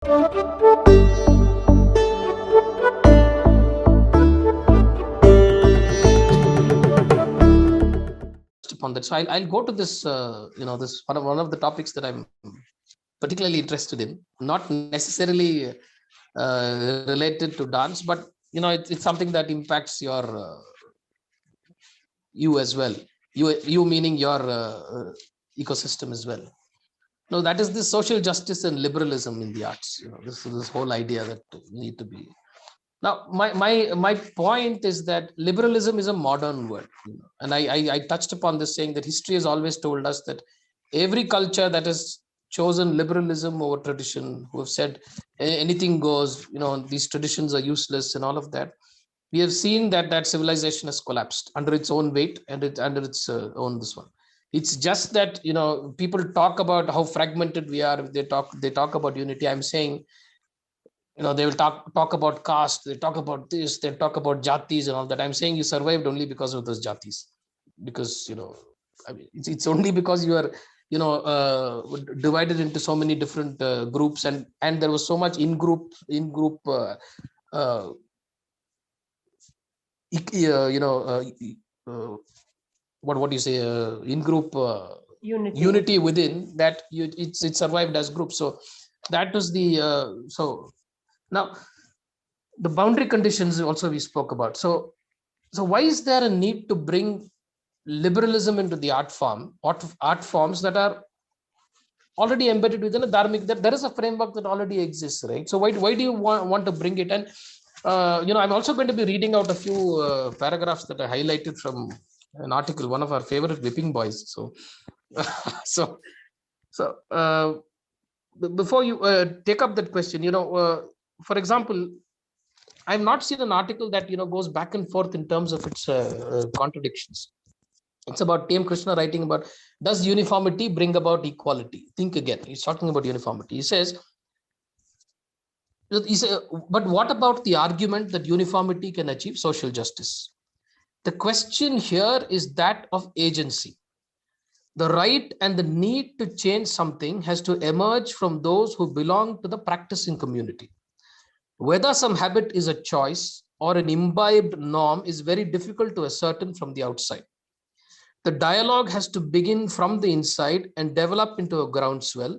Upon that, so I'll go to this. This one of the topics that I'm particularly interested in, not necessarily related to dance, but it's something that impacts your you as well. You meaning your ecosystem as well. No, that is the social justice and liberalism in the arts. This whole idea that we need to be. Now, my point is that liberalism is a modern word, and I touched upon this, saying that history has always told us that every culture that has chosen liberalism over tradition, who have said anything goes, these traditions are useless and all of that, we have seen that civilization has collapsed under its own weight and under its own this one. It's just that people talk about how fragmented we are. They talk about unity. I'm saying, they will talk about caste, they talk about this, they talk about jatis and all that. I'm saying you survived only because of those jatis, because I mean, it's only because you are divided into so many different groups, and there was so much in group uh, what do you say, in group unity within that, it survived as group. So that was the so now the boundary conditions also we spoke about. So why is there a need to bring liberalism into the art forms that are already embedded within a dharmic? That there is a framework that already exists, right? So why do you want to bring it? And I'm also going to be reading out a few paragraphs that I highlighted from an article, one of our favorite whipping boys. So before you take up that question, for example, I've not seen an article that goes back and forth in terms of its contradictions. It's about T.M. Krishna writing about, does uniformity bring about equality? Think again. He's talking about uniformity. He says, but what about the argument that uniformity can achieve social justice? The question here is that of agency. The right and the need to change something has to emerge from those who belong to the practicing community. Whether some habit is a choice or an imbibed norm is very difficult to ascertain from the outside. The dialogue has to begin from the inside and develop into a groundswell.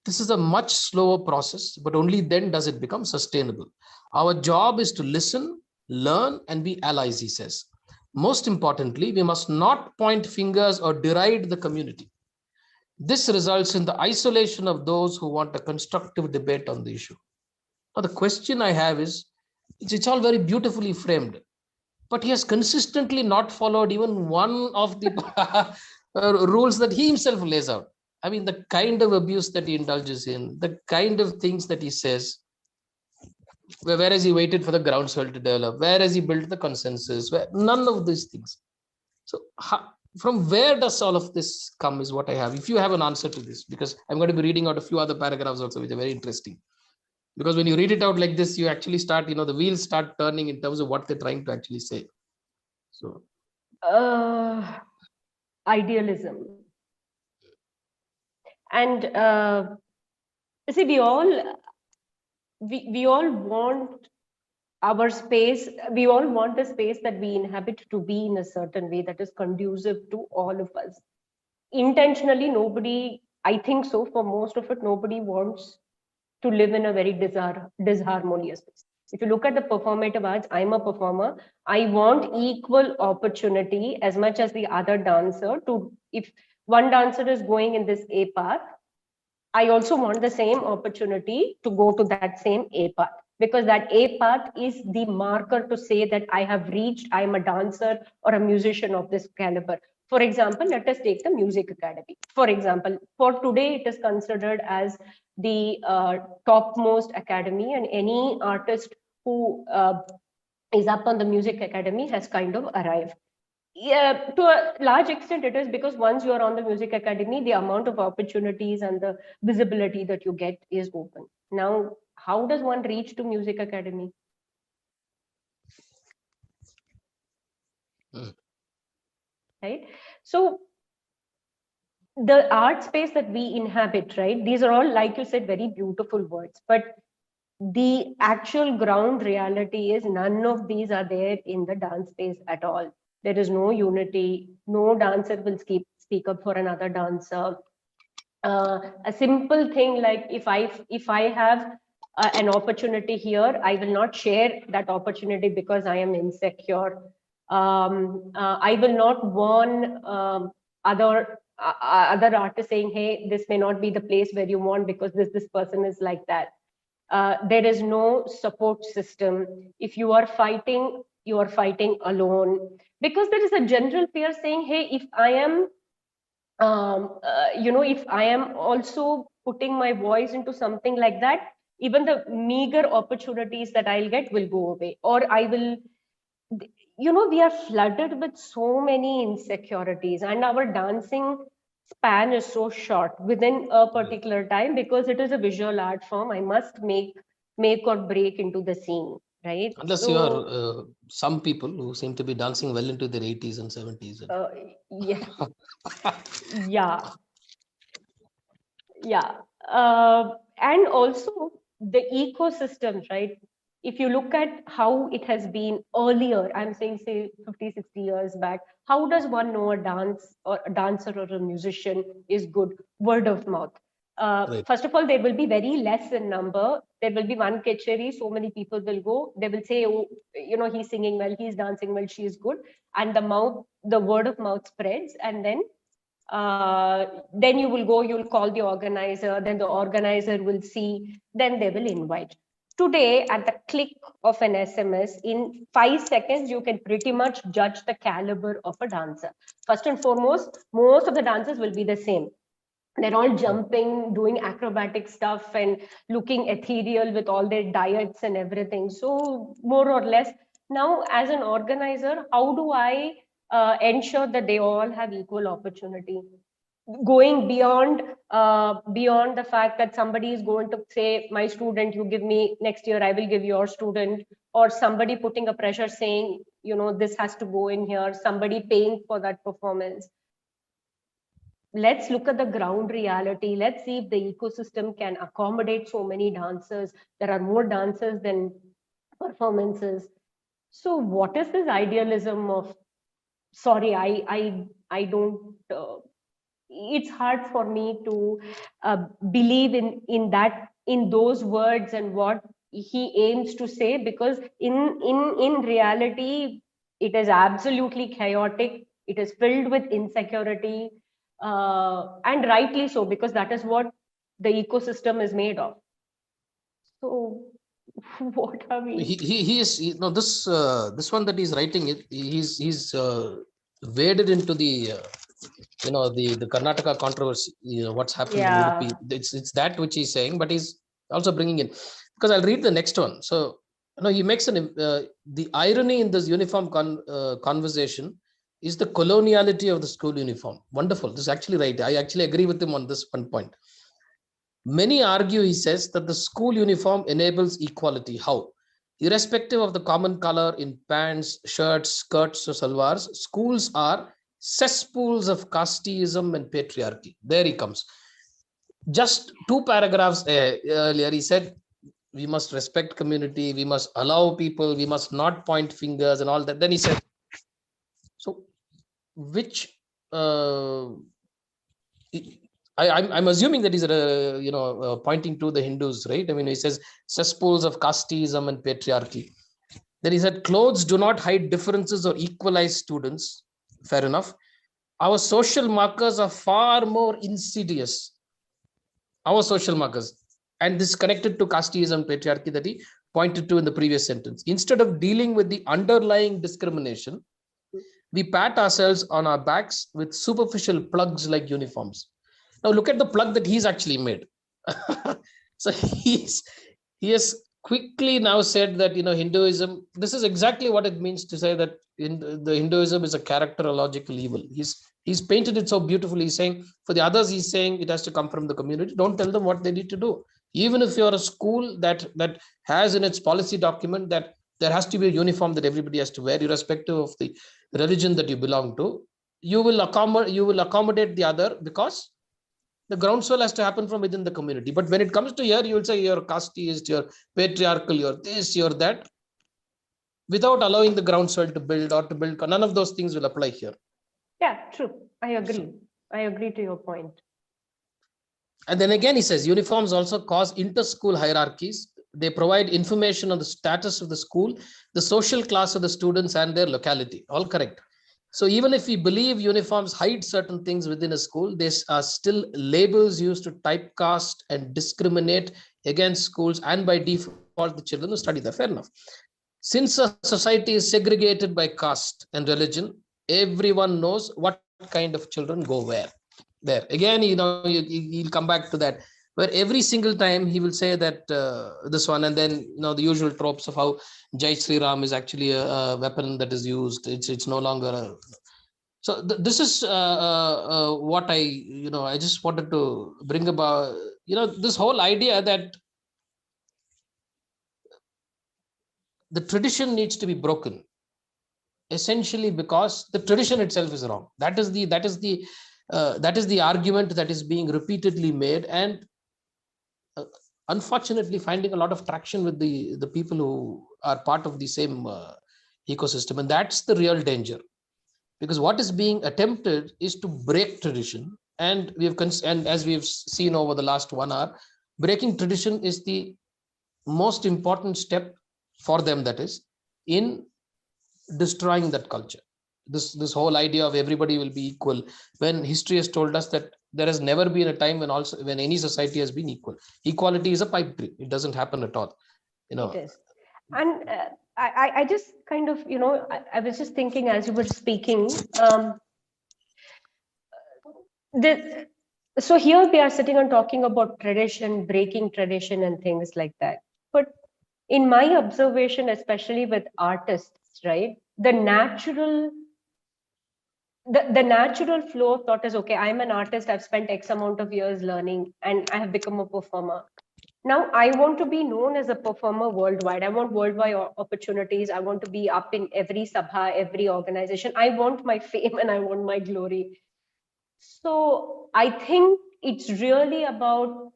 This is a much slower process, but only then does it become sustainable. Our job is to listen, learn, and be allies, he says. Most importantly, we must not point fingers or deride the community. This results in the isolation of those who want a constructive debate on the issue. Now, the question I have is, it's all very beautifully framed, but he has consistently not followed even one of the rules that he himself lays out. I mean, the kind of abuse that he indulges in, the kind of things that he says, whereas he waited for the groundswell to develop, whereas he built the consensus, where none of these things. So from where does all of this come is what I have. If you have an answer to this, because I'm going to be reading out a few other paragraphs also, which are very interesting. Because when you read it out like this, you actually start, the wheels start turning in terms of what they're trying to actually say. So idealism. And see, we all want our space, we all want the space that we inhabit to be in a certain way that is conducive to all of us. Intentionally, nobody, I think so, for most of it, nobody wants to live in a very disharmonious space. If you look at the performative arts, I'm a performer. I want equal opportunity as much as the other dancer to, if one dancer is going in this A path, I also want the same opportunity to go to that same A path, because that A path is the marker to say that I have reached, I am a dancer or a musician of this caliber. For example, let us take the Music Academy. For example, for today, it is considered as the topmost academy, and any artist who is up on the Music Academy has kind of arrived. Yeah, to a large extent it is, because once you are on the Music Academy, the amount of opportunities and the visibility that you get is open. Now, how does one reach to Music Academy? Right? So the art space that we inhabit, right? These are all, like you said, very beautiful words, but the actual ground reality is none of these are there in the dance space at all. There is no unity. No dancer will speak up for another dancer. A simple thing like if I have an opportunity here, I will not share that opportunity because I am insecure. I will not warn other artists saying, hey, this may not be the place where you want because this person is like that. There is no support system. If you are fighting alone, because there is a general fear saying, hey, if I am if I am also putting my voice into something like that, even the meager opportunities that I'll get will go away, or I will, we are flooded with so many insecurities, and our dancing span is so short within a particular time because it is a visual art form. I must make or break into the scene, right? Unless you are some people who seem to be dancing well into their 80s and 70s. Yeah, yeah. Yeah. And also the ecosystem, right? If you look at how it has been earlier, I'm saying, say, 50, 60 years back, how does one know a dance or a dancer or a musician is good? Word of mouth. Right. First of all, there will be very less in number. There will be one kitchery, so many people will go. They will say, oh, he's singing well, he's dancing well, she is good. And the word of mouth spreads. And then you'll call the organizer, then the organizer will see, then they will invite. Today, at the click of an SMS, in 5 seconds, you can pretty much judge the caliber of a dancer. First and foremost, most of the dancers will be the same. They're all jumping, doing acrobatic stuff and looking ethereal with all their diets and everything. So more or less, now as an organizer, how do I ensure that they all have equal opportunity? Going beyond the fact that somebody is going to say, my student, you give me next year, I will give your student, or somebody putting a pressure saying, this has to go in here, somebody paying for that performance. Let's look at the ground reality. Let's see if the ecosystem can accommodate so many dancers. There are more dancers than performances. So what is this idealism of, sorry, I don't, it's hard for me to believe in those words and what he aims to say, because in reality, it is absolutely chaotic. It is filled with insecurity, and rightly so, because that is what the ecosystem is made of. So what are we? He is this one that he's writing it. He's waded into the the Karnataka controversy. What's happened in Yeah. Udupi. It's that which he's saying, but he's also bringing in, because I'll read the next one. So he makes the irony in this uniform conversation is the coloniality of the school uniform. Wonderful. This is actually right. I actually agree with him on this one point. Many argue, he says, that the school uniform enables equality. How? Irrespective of the common color in pants, shirts, skirts, or salwars, schools are cesspools of casteism and patriarchy. There he comes. Just 2 paragraphs earlier, he said, we must respect community, we must allow people, we must not point fingers and all that. Then he said, so which I'm assuming that he's pointing to the Hindus, right? I mean, he says cesspools of casteism and patriarchy. Then he said clothes do not hide differences or equalize students. Fair enough. Our social markers are far more insidious. Our social markers, and this connected to casteism, patriarchy that he pointed to in the previous sentence. Instead of dealing with the underlying discrimination, we pat ourselves on our backs with superficial plugs like uniforms. Now look at the plug that he's actually made. So he has quickly now said that Hinduism, this is exactly what it means to say that the Hinduism is a characterological evil. He's painted it so beautifully. He's saying for the others, he's saying it has to come from the community. Don't tell them what they need to do. Even if you're a school that has in its policy document that there has to be a uniform that everybody has to wear, irrespective of the religion that you belong to, you will accommodate the other, because the groundswell has to happen from within the community. But when it comes to here, you will say you're casteist, you're patriarchal, you're this, you're that, without allowing the groundswell to build or to build. None of those things will apply here. Yeah, true. I agree. I agree to your point. And then again, he says uniforms also cause inter-school hierarchies. They provide information on the status of the school, the social class of the students, and their locality. All correct. So even if we believe uniforms hide certain things within a school, there are still labels used to typecast and discriminate against schools, and by default, the children who study there. Fair enough. Since a society is segregated by caste and religion, everyone knows what kind of children go where. There again, he'll come back to that, where every single time he will say that this one, and then the usual tropes of how Jai Sri Ram is actually a weapon that is used. It's no longer a. So this is what I just wanted to bring about. This whole idea that the tradition needs to be broken, essentially because the tradition itself is wrong. That is the argument that is being repeatedly made, and unfortunately finding a lot of traction with the people who are part of the same ecosystem. And that's the real danger, because what is being attempted is to break tradition. And as we've seen over the last 1 hour, breaking tradition is the most important step for them, that is in destroying that culture. This whole idea of everybody will be equal, when history has told us that there has never been a time when any society has been equal. Equality is a pipe dream. It doesn't happen at all. It is. And I just kind of, I was just thinking as you were speaking, so here we are sitting and talking about tradition, breaking tradition and things like that. But in my observation, especially with artists, right, the natural flow of thought is, okay, I'm an artist, I've spent X amount of years learning, and I have become a performer. Now I want to be known as a performer worldwide. I want worldwide opportunities. I want to be up in every sabha, every organization. I want my fame and I want my glory. So I think it's really about,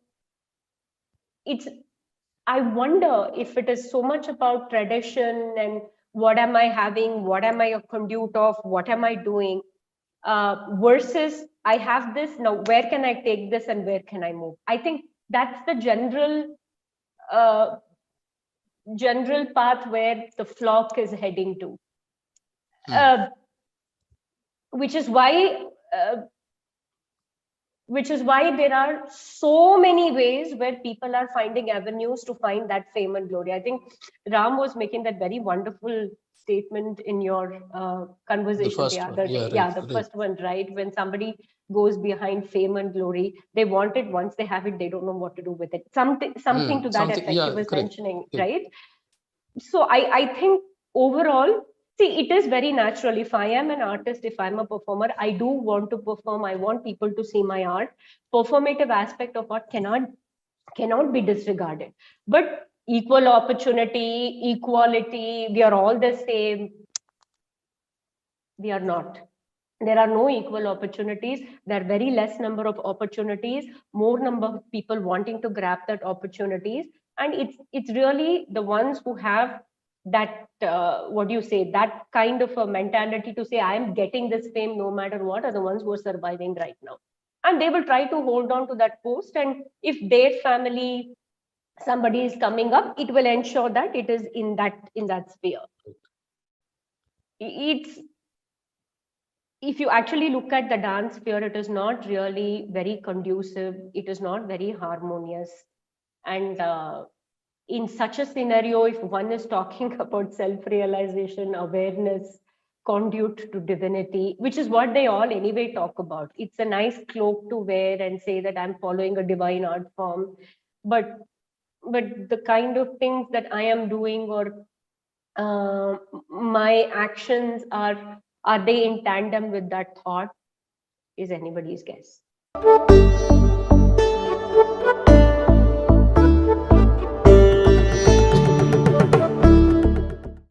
I wonder if it is so much about tradition and what am I having, what am I a conduit of, what am I doing, versus I have this, now where can I take this and where can I move? I think that's the general path where the flock is heading to, which is why there are so many ways where people are finding avenues to find that fame and glory. I think Ram was making that very wonderful statement in your conversation the other day. The first one, right? When somebody goes behind fame and glory, they want it. Once they have it, they don't know what to do with it. Something to that effect he was mentioning, right? So I think overall, see, it is very natural. If I am an artist, if I'm a performer, I do want to perform. I want people to see my art. Performative aspect of art cannot be disregarded. But equal opportunity, equality, we are all the same. We are not. There are no equal opportunities. There are very less number of opportunities, more number of people wanting to grab that opportunities. And it's really the ones who have that, that kind of a mentality to say, I am getting this fame no matter what, are the ones who are surviving right now. And they will try to hold on to that post. And if their family, somebody is coming up, it will ensure that it is in that sphere. If you actually look at the dance sphere, it is not really very conducive. It is not very harmonious. And in such a scenario, if one is talking about self-realization, awareness, conduit to divinity, which is what they all anyway talk about. It's a nice cloak to wear and say that I'm following a divine art form. But the kind of things that I am doing, or my actions, are they in tandem with that thought, is anybody's guess.